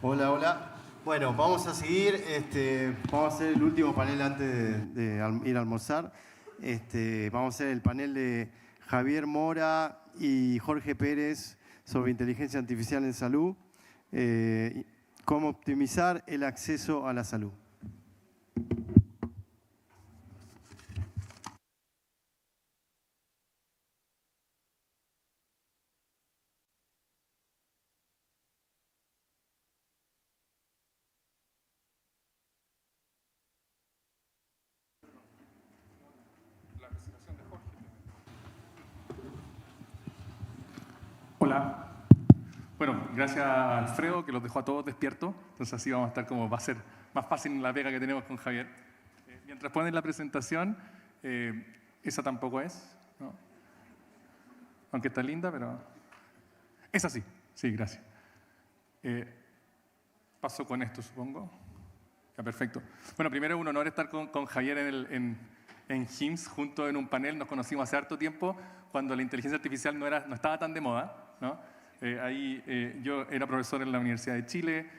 Hola, hola. Bueno, vamos a seguir. Vamos a hacer el último panel antes de ir a almorzar. Vamos a hacer el panel de Javier Mora y Jorge Pérez sobre inteligencia artificial en salud. Cómo optimizar el acceso a la salud. Hola. Bueno, gracias a Alfredo, que los dejó a todos despiertos. Entonces así vamos a estar va a ser más fácil la pega que tenemos con Javier. Mientras ponen la presentación, esa tampoco es, ¿no? Aunque está linda, pero... Es así. Sí, gracias. Paso con esto, supongo. Ya, perfecto. Bueno, primero es un honor estar con Javier en HIMSS, juntos en un panel. Nos conocimos hace harto tiempo, cuando la inteligencia artificial no estaba tan de moda, ¿no? Yo era profesor en la Universidad de Chile.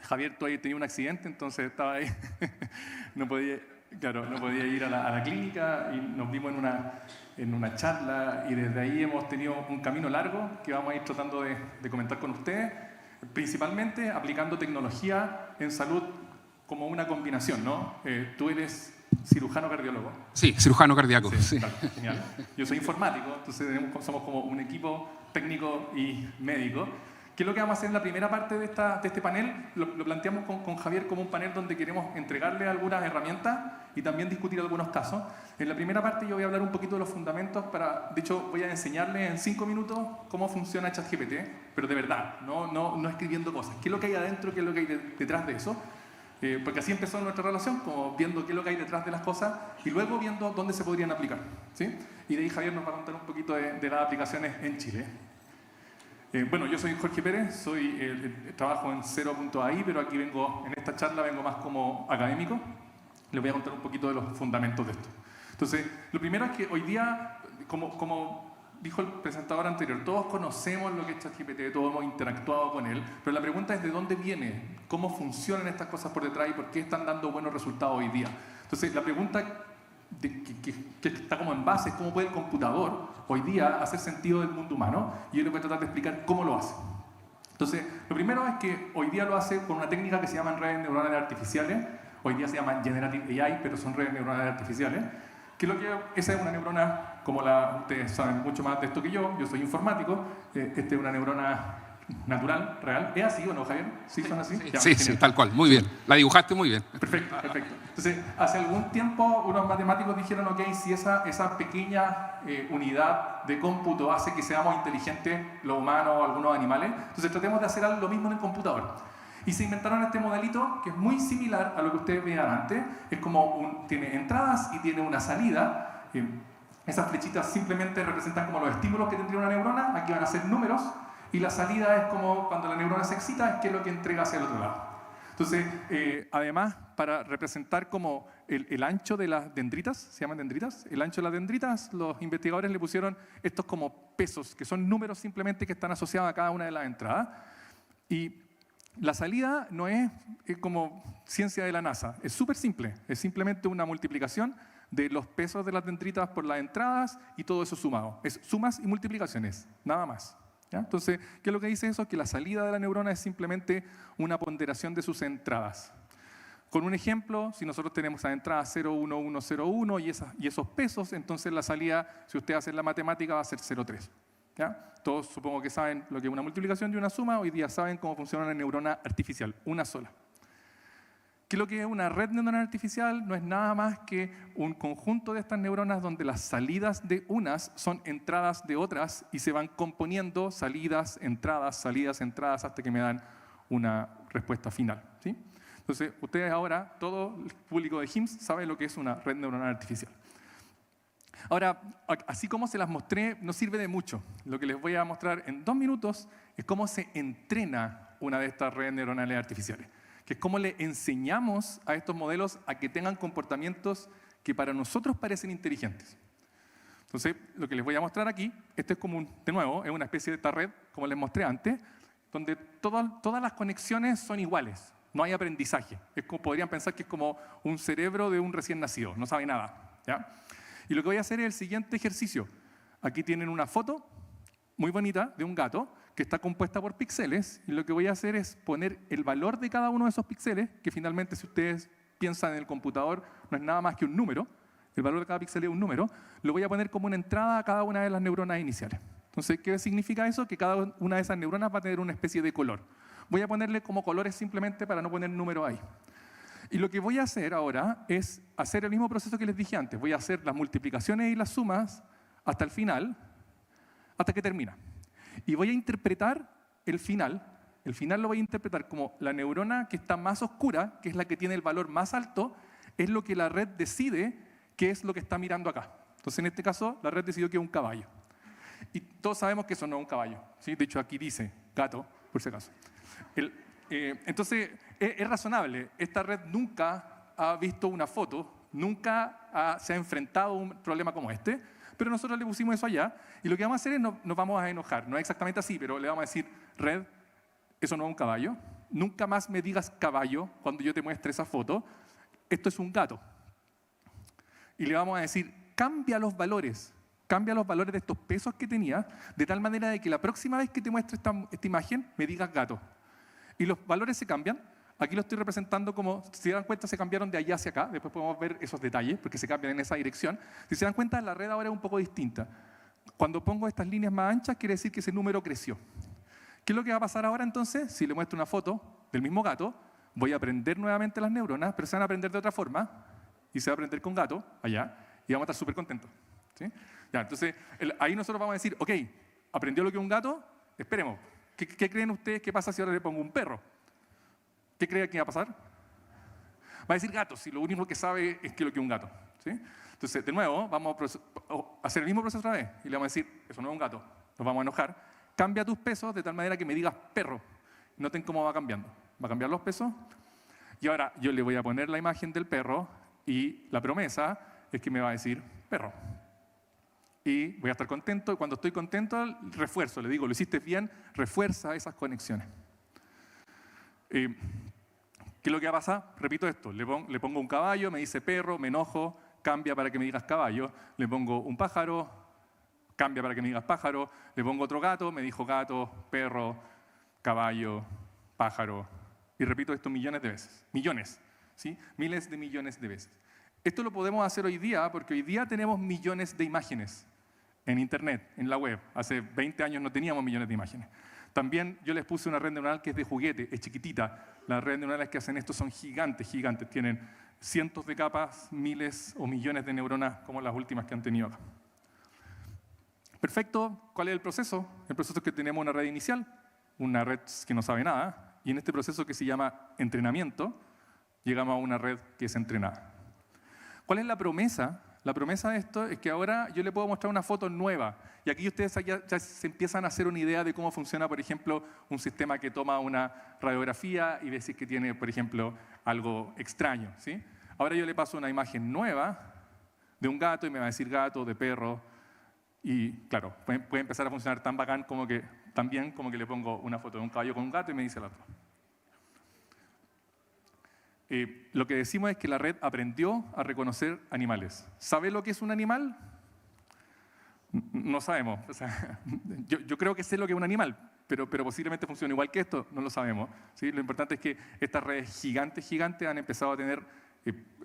Javier todavía tenía un accidente, entonces estaba ahí. no podía ir a la clínica y nos vimos en una charla y desde ahí hemos tenido un camino largo que vamos a ir tratando de comentar con ustedes, principalmente aplicando tecnología en salud como una combinación, ¿no? Tú eres cirujano cardiólogo. Sí, cirujano cardíaco. Sí. Claro, genial. Yo soy informático, entonces somos como un equipo técnico y médico. ¿Qué es lo que vamos a hacer en la primera parte de este panel? Lo planteamos con Javier como un panel donde queremos entregarle algunas herramientas y también discutir algunos casos. En la primera parte yo voy a hablar un poquito de los fundamentos de hecho voy a enseñarles en 5 minutos cómo funciona ChatGPT, pero de verdad, no escribiendo cosas. ¿Qué es lo que hay adentro? ¿Qué es lo que hay detrás de eso? Porque así empezó nuestra relación, como viendo qué es lo que hay detrás de las cosas y luego viendo dónde se podrían aplicar, ¿sí? Y de ahí Javier nos va a contar un poquito de las aplicaciones en Chile. Bueno, yo soy Jorge Pérez, trabajo en Zero.ai, pero aquí en esta charla vengo más como académico. Les voy a contar un poquito de los fundamentos de esto. Entonces, lo primero es que hoy día, como dijo el presentador anterior, todos conocemos lo que es ChatGPT, todos hemos interactuado con él, pero la pregunta es de dónde viene, cómo funcionan estas cosas por detrás y por qué están dando buenos resultados hoy día. Entonces, la pregunta que está como en base es cómo puede el computador hoy día hacer sentido del mundo humano, y yo les voy a tratar de explicar cómo lo hace. Entonces, lo primero es que hoy día lo hace con una técnica que se llaman redes neuronales artificiales. Hoy día se llaman Generative AI, pero son redes neuronales artificiales. Esa es una neurona, ustedes saben mucho más de esto que yo soy informático, esta es una neurona natural, real. ¿Es así o no, Javier? ¿Sí son así? Sí, tal cual, muy bien. La dibujaste muy bien. Perfecto. Entonces, hace algún tiempo unos matemáticos dijeron, ok, si esa pequeña unidad de cómputo hace que seamos inteligentes los humanos o algunos animales, entonces tratemos de hacer lo mismo en el computador. Y se inventaron este modelito que es muy similar a lo que ustedes veían antes. Es tiene entradas y tiene una salida. Esas flechitas simplemente representan como los estímulos que tendría una neurona. Aquí van a ser números. Y la salida es como cuando la neurona se excita, es que es lo que entrega hacia el otro lado. Entonces, además, para representar como el ancho de las dendritas, ¿se llaman dendritas? El ancho de las dendritas, los investigadores le pusieron estos como pesos, que son números simplemente que están asociados a cada una de las entradas. Y la salida no es como ciencia de la NASA, es súper simple, es simplemente una multiplicación de los pesos de las dendritas por las entradas y todo eso sumado. Es sumas y multiplicaciones, nada más. ¿Ya? Entonces, ¿qué es lo que dice eso? Que la salida de la neurona es simplemente una ponderación de sus entradas. Con un ejemplo, si nosotros tenemos a entrada 0, 1, 1, 0, 1 y esos pesos, entonces la salida, si usted hace la matemática, va a ser 0,3. ¿Ya? Todos supongo que saben lo que es una multiplicación y una suma. Hoy día saben cómo funciona una neurona artificial, una sola. ¿Qué es lo que es una red neuronal artificial? No es nada más que un conjunto de estas neuronas donde las salidas de unas son entradas de otras y se van componiendo salidas, entradas, hasta que me dan una respuesta final, ¿sí? Entonces, ustedes ahora, todo el público de HIMSS sabe lo que es una red neuronal artificial. Ahora, así como se las mostré, no sirve de mucho. Lo que les voy a mostrar en 2 minutos es cómo se entrena una de estas redes neuronales artificiales, que es cómo le enseñamos a estos modelos a que tengan comportamientos que para nosotros parecen inteligentes. Entonces, lo que les voy a mostrar aquí, esto es como de nuevo, es una especie de esta red, como les mostré antes, donde todas las conexiones son iguales. No hay aprendizaje. Podrían pensar que es como un cerebro de un recién nacido, no sabe nada. ¿Ya? Y lo que voy a hacer es el siguiente ejercicio. Aquí tienen una foto muy bonita de un gato que está compuesta por píxeles, y lo que voy a hacer es poner el valor de cada uno de esos píxeles, que finalmente, si ustedes piensan en el computador, no es nada más que un número. El valor de cada píxel es un número. Lo voy a poner como una entrada a cada una de las neuronas iniciales. Entonces, ¿qué significa eso? Que cada una de esas neuronas va a tener una especie de color. Voy a ponerle como colores simplemente para no poner número ahí. Y lo que voy a hacer ahora es hacer el mismo proceso que les dije antes. Voy a hacer las multiplicaciones y las sumas hasta el final, hasta que termina. Y voy a interpretar el final. El final lo voy a interpretar como la neurona que está más oscura, que es la que tiene el valor más alto, es lo que la red decide qué es lo que está mirando acá. Entonces, en este caso, la red decidió que es un caballo. Y todos sabemos que eso no es un caballo, ¿sí? De hecho, aquí dice gato, por si acaso. Entonces, es razonable. Esta red nunca ha visto una foto, nunca se ha enfrentado a un problema como este, pero nosotros le pusimos eso allá, y lo que vamos a hacer es nos vamos a enojar. No es exactamente así, pero le vamos a decir, red, eso no es un caballo. Nunca más me digas caballo cuando yo te muestre esa foto. Esto es un gato. Y le vamos a decir, cambia los valores de estos pesos que tenía, de tal manera de que la próxima vez que te muestre esta imagen, me digas gato. Y los valores se cambian. Aquí lo estoy representando como, si se dan cuenta, se cambiaron de allá hacia acá. Después podemos ver esos detalles, porque se cambian en esa dirección. Si se dan cuenta, la red ahora es un poco distinta. Cuando pongo estas líneas más anchas, quiere decir que ese número creció. ¿Qué es lo que va a pasar ahora entonces? Si le muestro una foto del mismo gato, voy a aprender nuevamente las neuronas, pero se van a aprender de otra forma, y se va a aprender con gato, allá, y vamos a estar súper contentos. ¿Sí? Ya, entonces, ahí nosotros vamos a decir, ok, ¿aprendió lo que es un gato? Esperemos. ¿Qué creen ustedes que pasa si ahora le pongo un perro? ¿Qué creen que va a pasar? Va a decir gato, si lo único que sabe es que lo que es un gato. ¿Sí? Entonces, de nuevo, vamos a hacer el mismo proceso otra vez, y le vamos a decir, eso no es un gato, nos vamos a enojar. Cambia tus pesos de tal manera que me digas perro. Noten cómo va cambiando. Va a cambiar los pesos. Y ahora yo le voy a poner la imagen del perro, y la promesa es que me va a decir perro. Y voy a estar contento, y cuando estoy contento, refuerzo, le digo, lo hiciste bien, refuerza esas conexiones. ¿Qué es lo que va a pasar? Repito esto, le pongo un caballo, me dice perro, me enojo, cambia para que me digas caballo. Le pongo un pájaro, cambia para que me digas pájaro. Le pongo otro gato, me dijo gato, perro, caballo, pájaro. Y repito esto millones de veces, millones, ¿sí? Miles de millones de veces. Esto lo podemos hacer hoy día porque hoy día tenemos millones de imágenes en Internet, en la web. Hace 20 años no teníamos millones de imágenes. También yo les puse una red neuronal que es de juguete, es chiquitita. Las redes neuronales que hacen esto son gigantes, gigantes. Tienen cientos de capas, miles o millones de neuronas como las últimas que han tenido acá. Perfecto, ¿cuál es el proceso? El proceso es que tenemos una red inicial, una red que no sabe nada, y en este proceso que se llama entrenamiento, llegamos a una red que es entrenada. ¿Cuál es la promesa? La promesa de esto es que ahora yo le puedo mostrar una foto nueva. Y aquí ustedes ya se empiezan a hacer una idea de cómo funciona, por ejemplo, un sistema que toma una radiografía y ve si es que tiene, por ejemplo, algo extraño, ¿sí? Ahora yo le paso una imagen nueva de un gato y me va a decir gato, de perro. Y claro, puede empezar a funcionar tan bacán como que, tan bien como que le pongo una foto de un caballo con un gato y me dice el otro. Lo que decimos es que la red aprendió a reconocer animales. ¿Sabe lo que es un animal? No sabemos. O sea, yo creo que sé lo que es un animal, pero posiblemente funcione igual que esto, no lo sabemos. ¿Sí? Lo importante es que estas redes gigantes han empezado a tener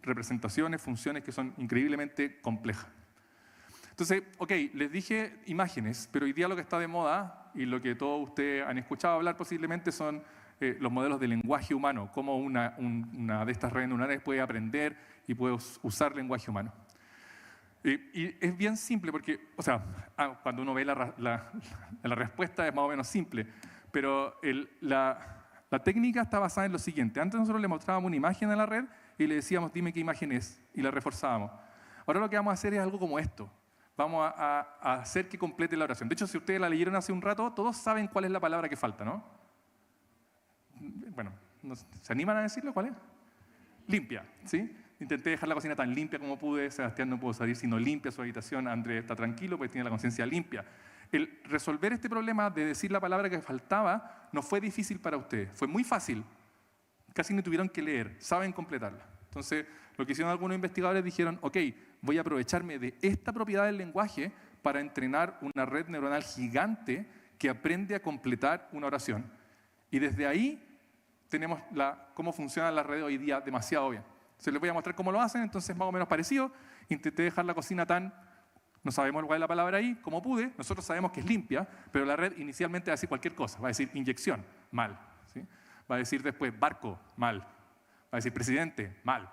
representaciones, funciones que son increíblemente complejas. Entonces, ok, les dije imágenes, pero hoy día lo que está de moda y lo que todos ustedes han escuchado hablar posiblemente son los modelos de lenguaje humano, cómo una de estas redes neuronales puede aprender y puede usar lenguaje humano. Y es bien simple porque, o sea, cuando uno ve la respuesta es más o menos simple, pero la técnica está basada en lo siguiente. Antes nosotros le mostrábamos una imagen a la red y le decíamos, dime qué imagen es, y la reforzábamos. Ahora lo que vamos a hacer es algo como esto. Vamos a hacer que complete la oración. De hecho, si ustedes la leyeron hace un rato, todos saben cuál es la palabra que falta, ¿no? Bueno, ¿se animan a decirlo? ¿Cuál es? Limpia, ¿sí? Intenté dejar la cocina tan limpia como pude. Sebastián no pudo salir sino limpia su habitación. Andrés está tranquilo porque tiene la conciencia limpia. el resolver este problema de decir la palabra que faltaba no fue difícil para ustedes, fue muy fácil. Casi ni tuvieron que leer, saben completarla. Entonces, lo que hicieron algunos investigadores dijeron, ok, voy a aprovecharme de esta propiedad del lenguaje para entrenar una red neuronal gigante que aprende a completar una oración. Y desde ahí tenemos cómo funcionan las redes hoy día demasiado bien. Se les voy a mostrar cómo lo hacen, entonces más o menos parecido. Intenté dejar la cocina no sabemos cuál es la palabra ahí, como pude. Nosotros sabemos que es limpia, pero la red inicialmente va a decir cualquier cosa. Va a decir inyección, mal. ¿Sí? Va a decir después barco, mal. Va a decir presidente, mal. Va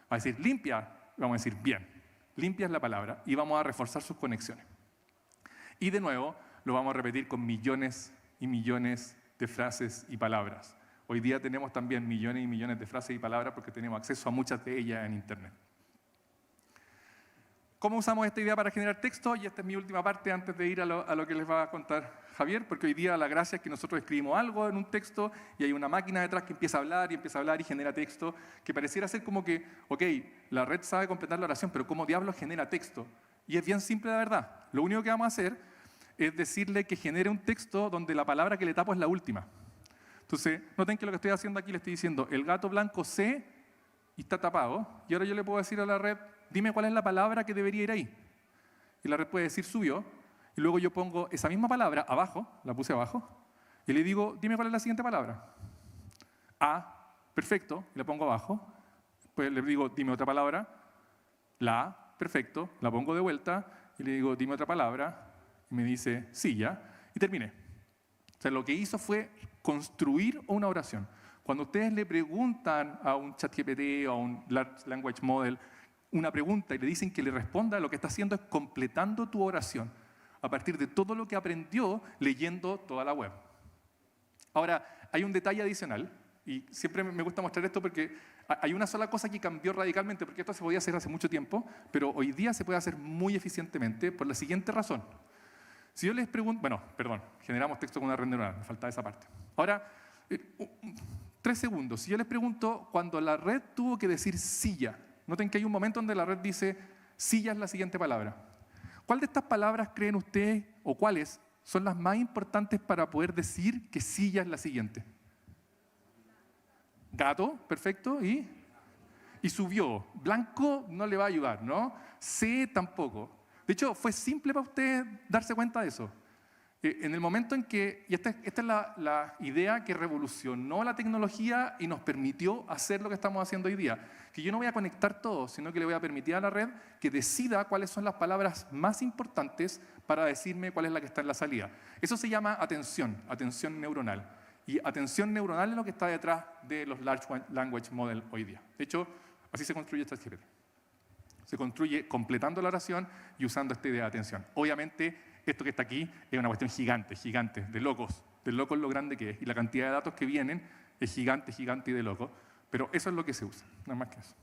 a decir limpia, vamos a decir bien. Limpia es la palabra y vamos a reforzar sus conexiones. Y de nuevo, lo vamos a repetir con millones y millones de frases y palabras. Hoy día tenemos también millones y millones de frases y palabras porque tenemos acceso a muchas de ellas en Internet. ¿Cómo usamos esta idea para generar texto? Y esta es mi última parte antes de ir a lo que les va a contar Javier, porque hoy día la gracia es que nosotros escribimos algo en un texto y hay una máquina detrás que empieza a hablar y genera texto, que pareciera ser como que, ok, la red sabe completar la oración, pero ¿cómo diablos genera texto? Y es bien simple la verdad. Lo único que vamos a hacer es decirle que genere un texto donde la palabra que le tapo es la última. Entonces, noten que lo que estoy haciendo aquí le estoy diciendo, el gato blanco C y está tapado, y ahora yo le puedo decir a la red, dime cuál es la palabra que debería ir ahí. Y la red puede decir subió, y luego yo pongo esa misma palabra abajo, la puse abajo, y le digo, dime cuál es la siguiente palabra. A, perfecto, y la pongo abajo. Después le digo, dime otra palabra. La A, perfecto, la pongo de vuelta, y le digo, dime otra palabra, y me dice silla, y terminé. O sea, lo que hizo fue construir una oración. Cuando ustedes le preguntan a un ChatGPT o a un Large Language Model una pregunta y le dicen que le responda, lo que está haciendo es completando tu oración a partir de todo lo que aprendió leyendo toda la web. Ahora, hay un detalle adicional, y siempre me gusta mostrar esto porque hay una sola cosa que cambió radicalmente, porque esto se podía hacer hace mucho tiempo, pero hoy día se puede hacer muy eficientemente por la siguiente razón. Si yo les pregunto, generamos texto con una red neuronal, me faltaba esa parte. Ahora, 3 segundos. Si yo les pregunto, cuando la red tuvo que decir silla, noten que hay un momento donde la red dice, silla es la siguiente palabra. ¿Cuál de estas palabras creen ustedes, o cuáles, son las más importantes para poder decir que silla es la siguiente? Gato, perfecto, y subió. Blanco no le va a ayudar, ¿no? C tampoco. De hecho, fue simple para ustedes darse cuenta de eso. En el momento en que, y esta es la idea que revolucionó la tecnología y nos permitió hacer lo que estamos haciendo hoy día, que yo no voy a conectar todo, sino que le voy a permitir a la red que decida cuáles son las palabras más importantes para decirme cuál es la que está en la salida. Eso se llama atención neuronal. Y atención neuronal es lo que está detrás de los Large Language Model hoy día. De hecho, así se construye ChatGPT. Se construye completando la oración y usando esta idea de atención. Obviamente, esto que está aquí es una cuestión gigante, de locos lo grande que es. Y la cantidad de datos que vienen es gigante y de locos. Pero eso es lo que se usa, nada más que eso.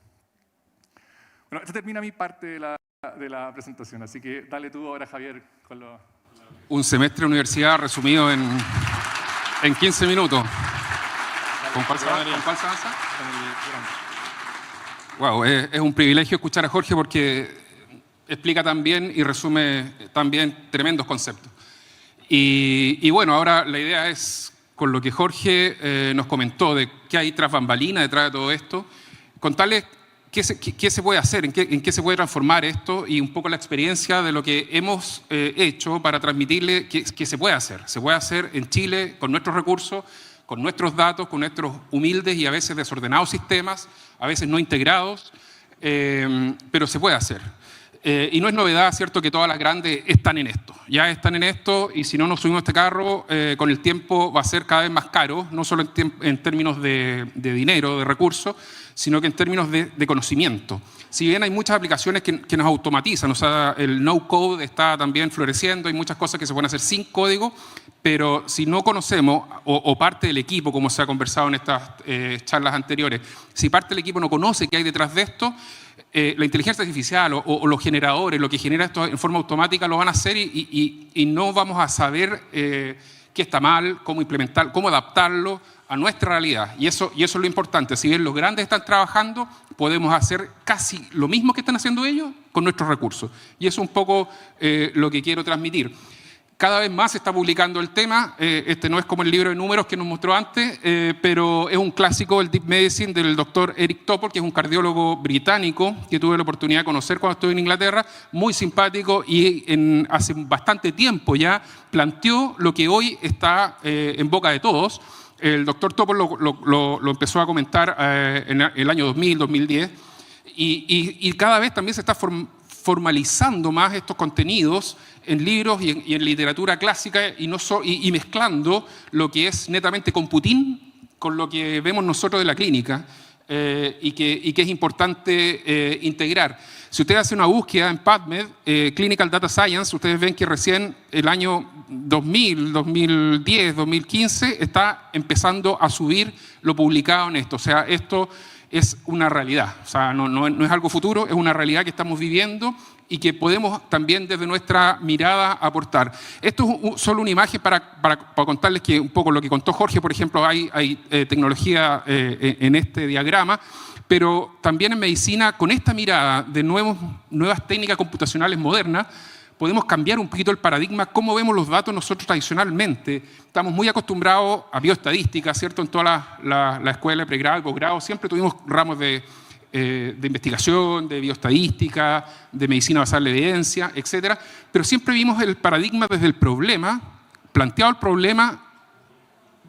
Bueno, esta termina mi parte de la presentación, así que dale tú ahora, Javier, con lo... Un semestre de universidad resumido en 15 minutos. ¿Con cuál se avanza? Wow, es un privilegio escuchar a Jorge porque explica tan bien y resume tan bien tremendos conceptos. Y bueno, ahora la idea es, con lo que Jorge nos comentó de qué hay tras bambalina detrás de todo esto, contarles qué se puede hacer, en qué se puede transformar esto y un poco la experiencia de lo que hemos hecho para transmitirle que se puede hacer. Se puede hacer en Chile con nuestros recursos, con nuestros datos, con nuestros humildes y a veces desordenados sistemas, a veces no integrados, pero se puede hacer. Y no es novedad, ¿cierto?, que todas las grandes están en esto. Ya están en esto y si no nos subimos a este carro, con el tiempo va a ser cada vez más caro, no solo en términos de dinero, de recursos, sino que en términos de conocimiento. Si bien hay muchas aplicaciones que nos automatizan, o sea, el no-code está también floreciendo, hay muchas cosas que se pueden hacer sin código, pero si no conocemos, o parte del equipo, como se ha conversado en estas charlas anteriores, si parte del equipo no conoce qué hay detrás de esto, la inteligencia artificial o los generadores, lo que genera esto en forma automática, lo van a hacer y no vamos a saber qué está mal, cómo implementar, cómo adaptarlo a nuestra realidad. Y eso es lo importante. Si bien los grandes están trabajando, podemos hacer casi lo mismo que están haciendo ellos con nuestros recursos. Y eso es un poco lo que quiero transmitir. Cada vez más se está publicando el tema. Este no es como el libro de números que nos mostró antes, pero es un clásico, el Deep Medicine, del doctor Eric Topol, que es un cardiólogo británico que tuve la oportunidad de conocer cuando estuve en Inglaterra, muy simpático, y hace bastante tiempo ya planteó lo que hoy está en boca de todos. El doctor Topol lo empezó a comentar en el año 2000, 2010, y cada vez también se está formalizando más estos contenidos en libros y en literatura clásica, y mezclando lo que es netamente computín con lo que vemos nosotros de la clínica, y que es importante integrar. Si usted hace una búsqueda en PubMed, Clinical Data Science, ustedes ven que recién el año 2000, 2010, 2015 está empezando a subir lo publicado en esto. O sea, esto es una realidad. O sea, no es algo futuro, es una realidad que estamos viviendo y que podemos también desde nuestra mirada aportar. Esto es solo una imagen para contarles que un poco lo que contó Jorge, por ejemplo, hay tecnología en este diagrama, pero también en medicina, con esta mirada de nuevas técnicas computacionales modernas, podemos cambiar un poquito el paradigma, cómo vemos los datos nosotros tradicionalmente. Estamos muy acostumbrados a bioestadística, ¿cierto? En toda la escuela de pregrado y posgrado siempre tuvimos ramos de investigación, de bioestadística, de medicina basada en la evidencia, etc. Pero siempre vimos el paradigma desde el problema, planteado el problema,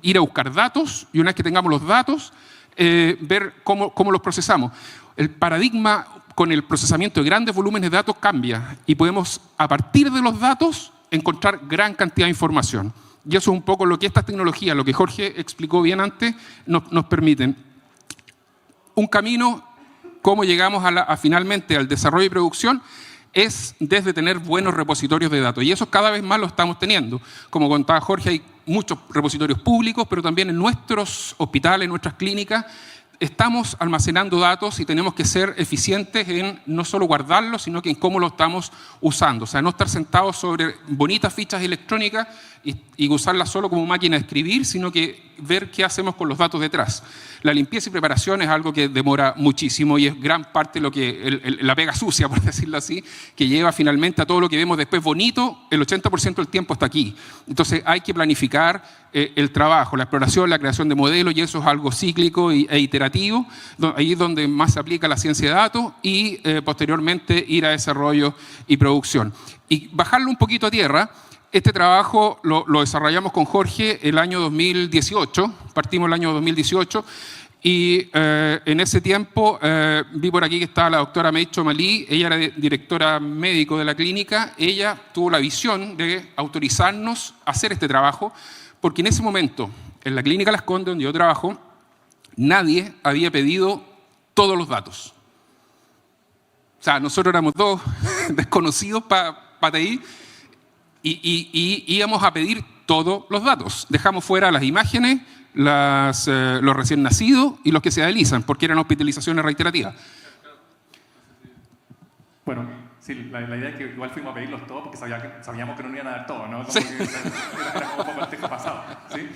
ir a buscar datos, y una vez que tengamos los datos, ver cómo los procesamos. El paradigma con el procesamiento de grandes volúmenes de datos cambia, y podemos, a partir de los datos, encontrar gran cantidad de información. Y eso es un poco lo que estas tecnologías, lo que Jorge explicó bien antes, nos permiten. Un camino, cómo llegamos finalmente al desarrollo y producción, es desde tener buenos repositorios de datos. Y eso cada vez más lo estamos teniendo. Como contaba Jorge, hay muchos repositorios públicos, pero también en nuestros hospitales, en nuestras clínicas, estamos almacenando datos y tenemos que ser eficientes en no solo guardarlos, sino que en cómo lo estamos usando. O sea, no estar sentados sobre bonitas fichas electrónicas y usarlas solo como máquina de escribir, sino que ver qué hacemos con los datos detrás. La limpieza y preparación es algo que demora muchísimo y es gran parte de lo que la pega sucia, por decirlo así, que lleva finalmente a todo lo que vemos después bonito. El 80% del tiempo está aquí. Entonces hay que planificar el trabajo, la exploración, la creación de modelos, y eso es algo cíclico e iterativo. Ahí es donde más se aplica la ciencia de datos, y posteriormente ir a desarrollo y producción. Y bajarlo un poquito a tierra. Este trabajo lo desarrollamos con Jorge el año 2018, partimos el año 2018, y en ese tiempo vi por aquí que estaba la doctora Meicho Malí. Ella era directora médico de la clínica. Ella tuvo la visión de autorizarnos a hacer este trabajo, porque en ese momento, en la clínica Las Condes, donde yo trabajo, nadie había pedido todos los datos. O sea, nosotros éramos dos desconocidos para TI, y íbamos a pedir todos los datos. Dejamos fuera las imágenes, los recién nacidos y los que se dializan, porque eran hospitalizaciones reiterativas. Bueno, sí, la idea es que igual fuimos a pedirlos todos porque sabíamos que no iban a dar todo, ¿no? Como sí. Que era como un poco el texto pasado, ¿sí?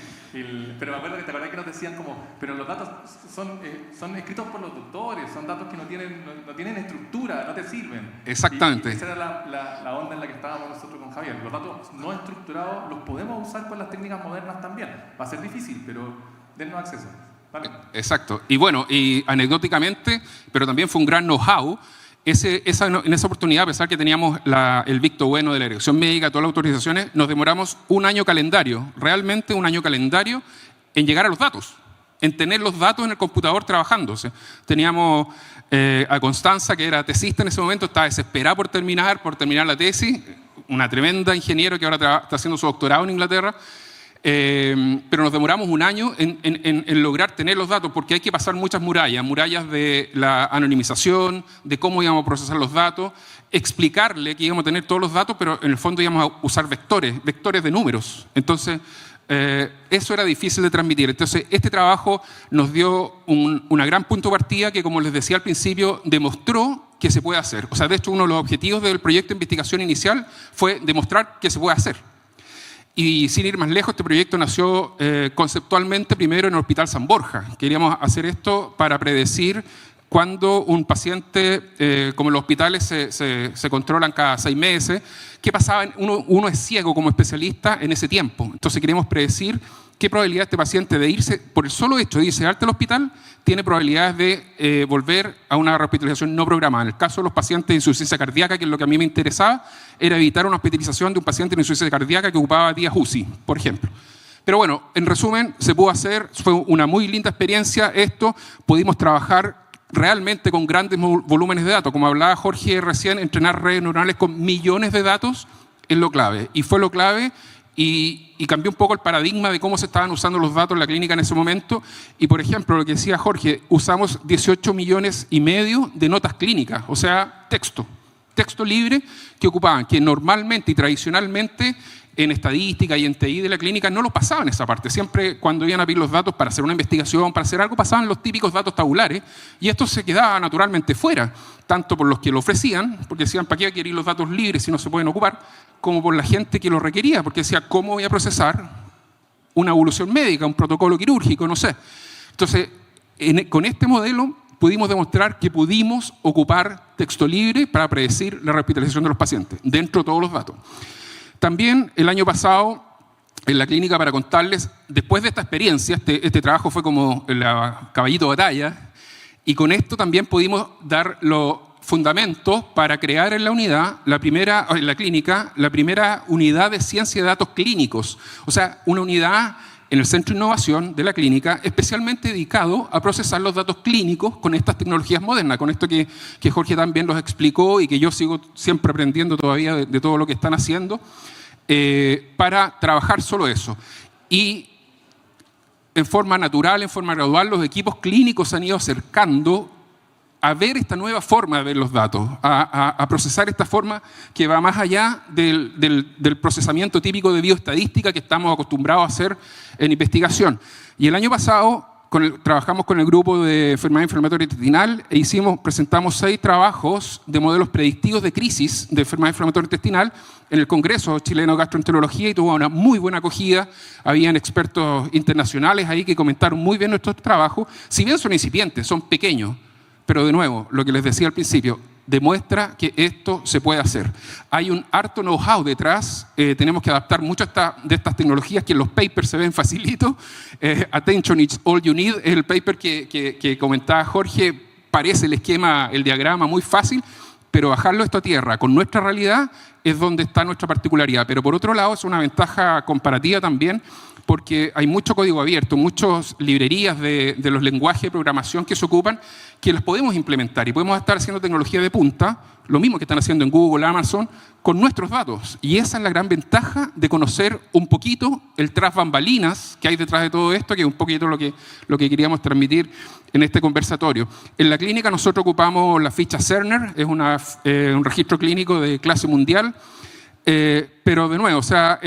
Pero me acuerdo que te acordás que nos decían pero los datos son escritos por los doctores, son datos que no tienen estructura, no te sirven. Exactamente. Y esa era la onda en la que estábamos nosotros con Javier. Los datos no estructurados los podemos usar con las técnicas modernas también. Va a ser difícil, pero dennos acceso. Vale. Exacto. Y bueno, y anecdóticamente, pero también fue un gran know-how. En esa oportunidad, a pesar que teníamos el visto bueno de la dirección médica, todas las autorizaciones, nos demoramos un año calendario, realmente un año calendario, en llegar a los datos, en tener los datos en el computador trabajándose. Teníamos a Constanza, que era tesista en ese momento, estaba desesperada por terminar la tesis, una tremenda ingeniero que ahora está haciendo su doctorado en Inglaterra. Pero nos demoramos un año en lograr tener los datos, porque hay que pasar muchas murallas de la anonimización, de cómo íbamos a procesar los datos, explicarle que íbamos a tener todos los datos, pero en el fondo íbamos a usar vectores de números. Entonces, eso era difícil de transmitir. Entonces, este trabajo nos dio una gran punto de partida que, como les decía al principio, demostró que se puede hacer. O sea, de hecho, uno de los objetivos del proyecto de investigación inicial fue demostrar que se puede hacer. Y sin ir más lejos, este proyecto nació conceptualmente primero en el Hospital San Borja. Queríamos hacer esto para predecir cuando un paciente, como en los hospitales se controlan cada 6 meses, ¿qué pasaba? Uno es ciego como especialista en ese tiempo. Entonces queremos predecir qué probabilidad este paciente de irse, por el solo hecho de irse alta al hospital, tiene probabilidades de volver a una hospitalización no programada. En el caso de los pacientes de insuficiencia cardíaca, que es lo que a mí me interesaba, era evitar una hospitalización de un paciente de insuficiencia cardíaca que ocupaba días UCI, por ejemplo. Pero bueno, en resumen, se pudo hacer, fue una muy linda experiencia esto, pudimos trabajar realmente con grandes volúmenes de datos. Como hablaba Jorge recién, entrenar redes neuronales con millones de datos es lo clave. Y fue lo clave y cambió un poco el paradigma de cómo se estaban usando los datos en la clínica en ese momento. Y por ejemplo, lo que decía Jorge, usamos 18 millones y medio de notas clínicas, o sea, texto libre que ocupaban, que normalmente y tradicionalmente en estadística y en TI de la clínica no lo pasaban esa parte. Siempre cuando iban a pedir los datos para hacer una investigación, para hacer algo, pasaban los típicos datos tabulares y esto se quedaba naturalmente fuera, tanto por los que lo ofrecían, porque decían, ¿para qué querer los datos libres si no se pueden ocupar?, como por la gente que lo requería, porque decía, ¿cómo voy a procesar una evolución médica, un protocolo quirúrgico? No sé. Entonces, con este modelo pudimos demostrar que pudimos ocupar texto libre para predecir la hospitalización de los pacientes, dentro de todos los datos. También el año pasado, en la clínica, para contarles, después de esta experiencia, este trabajo fue como el caballito de batalla, y con esto también pudimos dar los fundamentos para crear en la unidad, en la clínica, la primera unidad de ciencia de datos clínicos. O sea, una unidad en el Centro de Innovación de la clínica especialmente dedicado a procesar los datos clínicos con estas tecnologías modernas, con esto que Jorge también los explicó y que yo sigo siempre aprendiendo todavía de todo lo que están haciendo, para trabajar solo eso. Y en forma natural, en forma gradual, los equipos clínicos se han ido acercando a ver esta nueva forma de ver los datos, a procesar esta forma que va más allá del procesamiento típico de bioestadística que estamos acostumbrados a hacer en investigación. Y el año pasado trabajamos con el grupo de enfermedad inflamatoria intestinal e presentamos 6 trabajos de modelos predictivos de crisis de enfermedad inflamatoria intestinal en el Congreso Chileno de Gastroenterología y tuvo una muy buena acogida. Habían expertos internacionales ahí que comentaron muy bien nuestros trabajos. Si bien son incipientes, son pequeños, pero de nuevo, lo que les decía al principio, demuestra que esto se puede hacer. Hay un harto know-how detrás, tenemos que adaptar muchas de estas tecnologías que en los papers se ven facilito. Attention is all you need, es el paper que comentaba Jorge, parece el esquema, el diagrama muy fácil, pero bajarlo esto a tierra con nuestra realidad es donde está nuestra particularidad. Pero por otro lado es una ventaja comparativa también, porque hay mucho código abierto, muchas librerías de los lenguajes de programación que se ocupan, que las podemos implementar y podemos estar haciendo tecnología de punta, lo mismo que están haciendo en Google, Amazon, con nuestros datos. Y esa es la gran ventaja de conocer un poquito el tras bambalinas que hay detrás de todo esto, que es un poquito lo que queríamos transmitir en este conversatorio. En la clínica nosotros ocupamos la ficha Cerner, es un registro clínico de clase mundial, pero de nuevo, o sea,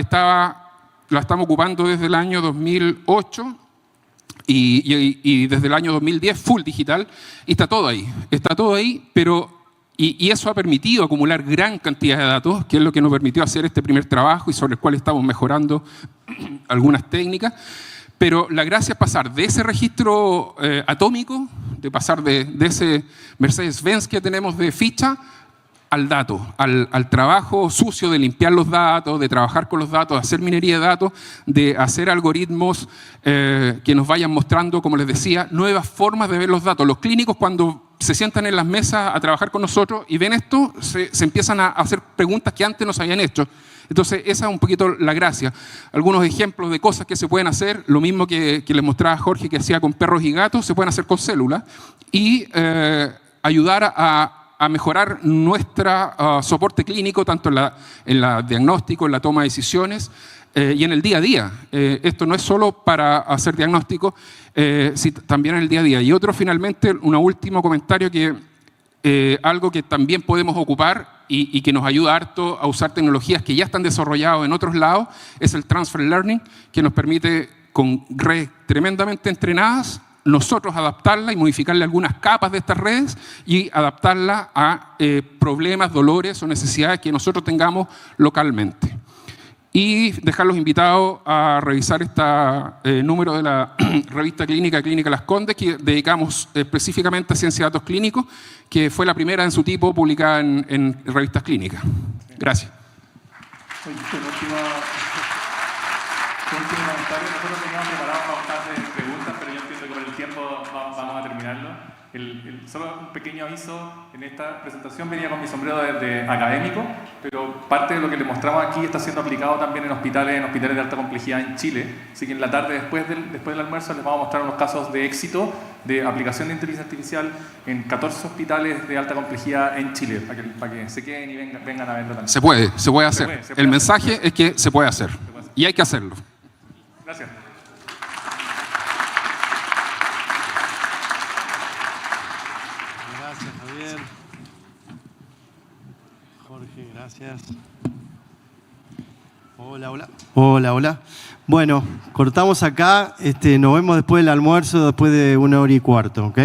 la estamos ocupando desde el año 2008 y desde el año 2010 full digital y está todo ahí, pero y eso ha permitido acumular gran cantidad de datos, que es lo que nos permitió hacer este primer trabajo y sobre el cual estamos mejorando algunas técnicas. Pero la gracia es pasar de ese registro atómico, de pasar de ese Mercedes-Benz que tenemos de ficha, al dato, al trabajo sucio de limpiar los datos, de trabajar con los datos, de hacer minería de datos, de hacer algoritmos que nos vayan mostrando, como les decía, nuevas formas de ver los datos. Los clínicos, cuando se sientan en las mesas a trabajar con nosotros y ven esto, se empiezan a hacer preguntas que antes no se habían hecho. Entonces, esa es un poquito la gracia. Algunos ejemplos de cosas que se pueden hacer, lo mismo que les mostraba Jorge que hacía con perros y gatos, se pueden hacer con células y ayudar a mejorar nuestro soporte clínico, tanto en la diagnóstico, en la toma de decisiones y en el día a día. Esto no es solo para hacer diagnóstico, también en el día a día. Y otro, finalmente, un último comentario, que algo que también podemos ocupar y que nos ayuda harto a usar tecnologías que ya están desarrolladas en otros lados, es el transfer learning, que nos permite, con redes tremendamente entrenadas, nosotros adaptarla y modificarle algunas capas de estas redes y adaptarla a problemas, dolores o necesidades que nosotros tengamos localmente. y dejarlos invitados a revisar este número de la revista Clínica Las Condes, que dedicamos específicamente a ciencia de datos clínicos, que fue la primera en su tipo publicada en revistas clínicas. Gracias. Un último comentario. Nosotros teníamos preparado para un par de preguntas, pero yo entiendo que por el tiempo vamos a terminarlo. Solo un pequeño aviso, en esta presentación venía con mi sombrero de académico, pero parte de lo que le mostramos aquí está siendo aplicado también en hospitales de alta complejidad en Chile. Así que en la tarde, después del almuerzo, les vamos a mostrar unos casos de éxito de aplicación de inteligencia artificial en 14 hospitales de alta complejidad en Chile, para que se queden y vengan a verlo también. Se puede hacer. El mensaje es que se puede hacer. Y hay que hacerlo. Gracias. Gracias, Javier. Jorge, gracias. Hola. Bueno, cortamos acá. Nos vemos después del almuerzo, después de 1 hora y cuarto, ¿ok?